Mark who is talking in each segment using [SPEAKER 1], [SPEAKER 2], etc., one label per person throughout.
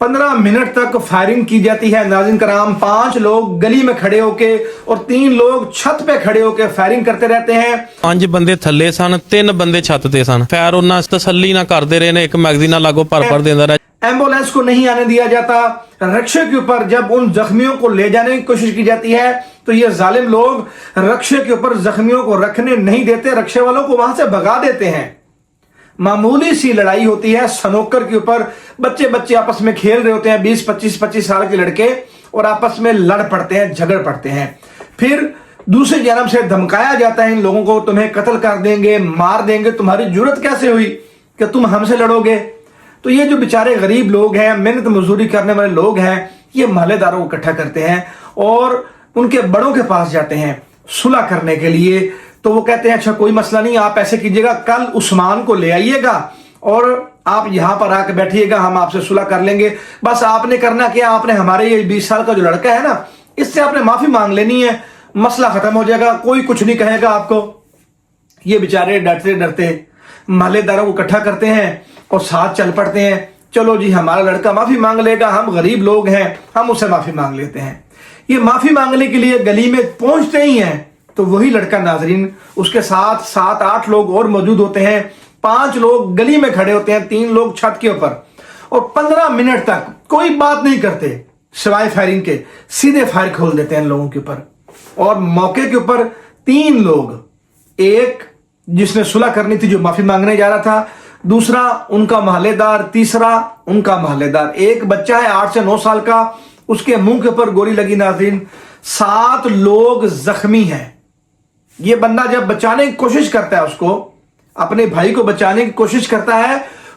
[SPEAKER 1] 15 minute तक firing की जाती है। नाज़रीन कराम, 5 लोग गली में खड़े होके और 3 लोग छत पे खड़े होके फायरिंग करते रहते हैं।
[SPEAKER 2] 5 ਬੰਦੇ ਥੱਲੇ ਸਨ, 3 ਬੰਦੇ ਛੱਤ ਤੇ ਸਨ। ਫੈਰ ਉਹਨਾਂ ਤਸੱਲੀ ਨਾ ਕਰਦੇ ਰਹੇ ਨੇ, ਇੱਕ ਮੈਗਜ਼ੀਨਾਂ ਲਾਗੋ ਭਰ ਦਿੰਦਾ ਰਿਹਾ।
[SPEAKER 1] एम्बुलेंस को नहीं आने दिया जाता। रक्षे के ऊपर जब उन जख्मियों को ले जाने की कोशिश की जाती है तो ये जालिम लोग रक्षे के ऊपर जख्मियों को रखने नहीं देते, रक्षे वालों को वहां से भगा देते हैं। मामूली सी लड़ाई होती है स्नूकर के ऊपर, बच्चे आपस में खेल रहे होते हैं, 20-25 साल के लड़के, और आपस में लड़ पड़ते हैं, झगड़ पड़ते हैं। फिर दूसरी जानब से धमकाया जाता है इन लोगों को, तुम्हें कत्ल कर देंगे, मार देंगे, तुम्हारी जुर्रत कैसे हुई कि तुम हमसे लड़ोगे। तो ये जो बेचारे गरीब लोग हैं, मेहनत मजदूरी करने वाले लोग हैं, ये महल्लेदारों को इकट्ठा करते हैं और उनके बड़ों के पास जाते हैं सुलह करने के लिए। तो वो कहते हैं अच्छा कोई मसला नहीं, आप ऐसे कीजिएगा, कल उस्मान को ले आइएगा और आप यहां पर आके बैठिएगा, हम आपसे सुलह कर लेंगे। बस आपने करना क्या, आपने हमारे ये 20 साल का जो लड़का है ना, इससे आपने माफी मांग लेनी है, मसला खत्म हो जाएगा, कोई कुछ नहीं कहेगा आपको। ये बेचारे डरते डरते महल्लेदारों को इकट्ठा करते हैं और साथ चल पड़ते हैं। चलो जी, हमारा लड़का माफी मांग लेगा, हम गरीब लोग हैं, हम उससे माफी मांग लेते हैं। ये माफी मांगने के लिए गली में पहुंचते ही हैं तो वही लड़का नाजरीन, उसके साथ 7-8 लोग और मौजूद होते हैं। 5 लोग गली में खड़े होते हैं, 3 लोग छत के ऊपर, और 15 मिनट तक कोई बात नहीं करते सिवाय फायरिंग के। सीधे फायर खोल देते हैं लोगों के ऊपर। और मौके के ऊपर 3 लोग, एक जिसने सुलह करनी थी जो माफी मांगने जा रहा था, दूसरा उनका महल्लेदार, तीसरा उनका महल्लेदार। एक बच्चा है 8 से 9 साल का, उसके मुंह के ऊपर गोली लगी नाज़रीन। 7 लोग जख्मी हैं। ये बंदा जब बचाने की कोशिश करता है, उसको अपने भाई को बचाने की कोशिश करता है,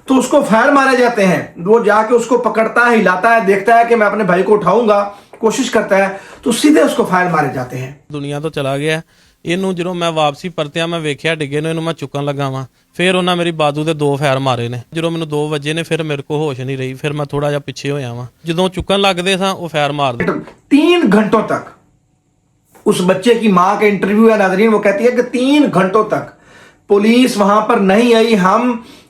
[SPEAKER 1] तो उसको फायर मारे जाते हैं। वो जाके उसको पकड़ता है, हिलाता है, देखता है कि मैं अपने भाई को उठाऊंगा, कोशिश करता है, तो सीधे उसको फायर मारे जाते हैं।
[SPEAKER 2] ਦੁਨੀਆ ਤੋਂ ਚਲਾ ਗਿਆ। ਇਹਨੂੰ ਜਦੋਂ ਮੈਂ ਵਾਪਸੀ ਪਰਤਿਆ, ਮੈਂ ਵੇਖਿਆ ਡਿੱਗੇ ਨੂੰ, ਇਹਨੂੰ ਮੈਂ ਚੁੱਕਣ ਲੱਗਾ ਵਾਂ, ਫਿਰ ਉਹਨਾਂ ਮੇਰੀ ਬਾਜੂ ਤੇ 2 ਫੈਰ ਮਾਰੇ ਨੇ। ਜਦੋਂ ਮੈਨੂੰ 2 ਵਜੇ ਨੇ, ਫਿਰ ਮੇਰੇ ਕੋਲ ਹੋਸ਼ ਨਹੀਂ ਰਹੀ, ਫਿਰ ਮੈਂ ਥੋੜਾ ਜਿਹਾ ਪਿੱਛੇ ਹੋਇਆ ਵਾਂ। ਜਦੋਂ ਚੁੱਕਣ ਲੱਗਦੇ ਸਾਂ ਉਹ ਫੈਰ ਮਾਰਦੇ।
[SPEAKER 1] 3 घंटों तक उस बच्चे की मां का इंटरव्यू है नाजरीन, वो कहती है कि 3 घंटों तक पुलिस वहां पर नहीं आई। हम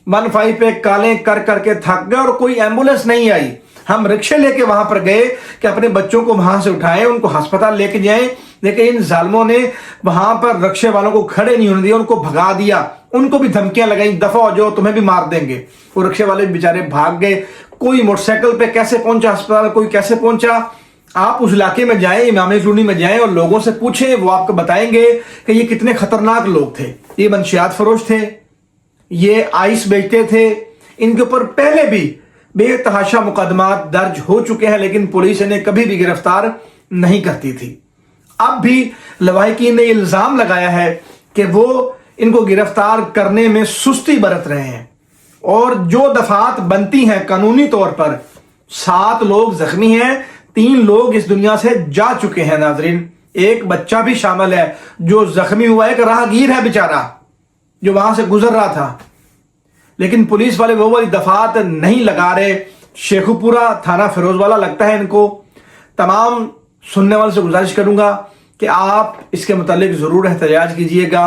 [SPEAKER 1] 15 पे काले कर करके थक गए और कोई एम्बुलेंस नहीं आई। हम रिक्शे लेके वहां पर गए कि अपने बच्चों को वहां से उठाएं, उनको अस्पताल लेके जाएं, लेकिन इन जालिमों ने वहां पर रिक्शे वालों को खड़े नहीं होने दिया, उनको भगा दिया, उनको भी धमकियां लगाई, दफा हो जाओ, तुम्हें भी मार देंगे। वो रिक्शे वाले बेचारे भाग गए। कोई मोटरसाइकिल पे कैसे पहुंचा अस्पताल, कोई कैसे पहुंचा। आप उस इलाके में जाएं, इमाम कॉलोनी में जाएं और लोगों से पूछें, वो आपको बताएंगे कि ये कितने खतरनाक लोग थे। ये मंशियात फरोश थे, ये आइस बेचते थे, इनके ऊपर पहले भी बेतहाशा मुकदमात दर्ज हो चुके हैं, लेकिन पुलिस इन्हें कभी भी गिरफ्तार नहीं करती थी। अब भी लवाहिकीन ने इल्जाम लगाया है कि वो इनको गिरफ्तार करने में सुस्ती बरत रहे हैं, और जो दफात बनती हैं कानूनी तौर पर, 7 लोग जख्मी हैं, 3 लोग इस दुनिया से जा चुके हैं नाजरीन। एक बच्चा भी शामिल है जो जख्मी हुआ है, एक राहगीर है बेचारा जो वहां से गुजर रहा था, लेकिन पुलिस वाले वो वाली दफात नहीं लगा रहे। शेखुपुरा थाना फिरोजवाला लगता है इनको। तमाम सुनने वालों से गुजारिश करूंगा कि आप इसके मुतालिक जरूर एहतजाज कीजिएगा,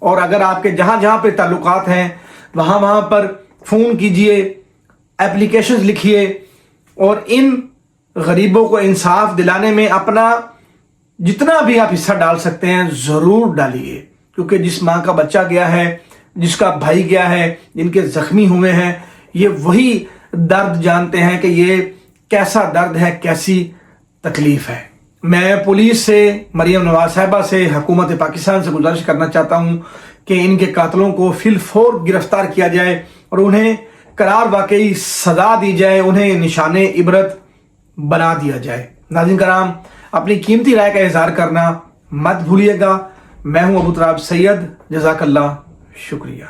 [SPEAKER 1] और अगर आपके जहां जहां पे ताल्लुकात हैं वहां पर फोन कीजिए, एप्लीकेशंस लिखिए, और इन गरीबों को इंसाफ दिलाने में अपना जितना भी आप हिस्सा डाल सकते हैं जरूर डालिए। क्योंकि जिस मां का बच्चा गया है, जिसका भाई गया है, जिनके जख्मी हुए हैं, ये वही दर्द जानते हैं कि ये कैसा दर्द है, कैसी तकलीफ है। मैं पुलिस से, मरियम नवाज साहिबा से, हुकूमत पाकिस्तान से गुजारिश करना चाहता हूं कि इनके कातलों को फिलफौर गिरफ्तार किया जाए और उन्हें करार वाकई सजा दी जाए, उन्हें निशाने इबरत बना दिया जाए। नाज़रीन कराम, अपनी कीमती राय का इजहार करना मत भूलिएगा। मैं हूं अबू तुराब सैयद, जज़ाकल्लाह, शुक्रिया।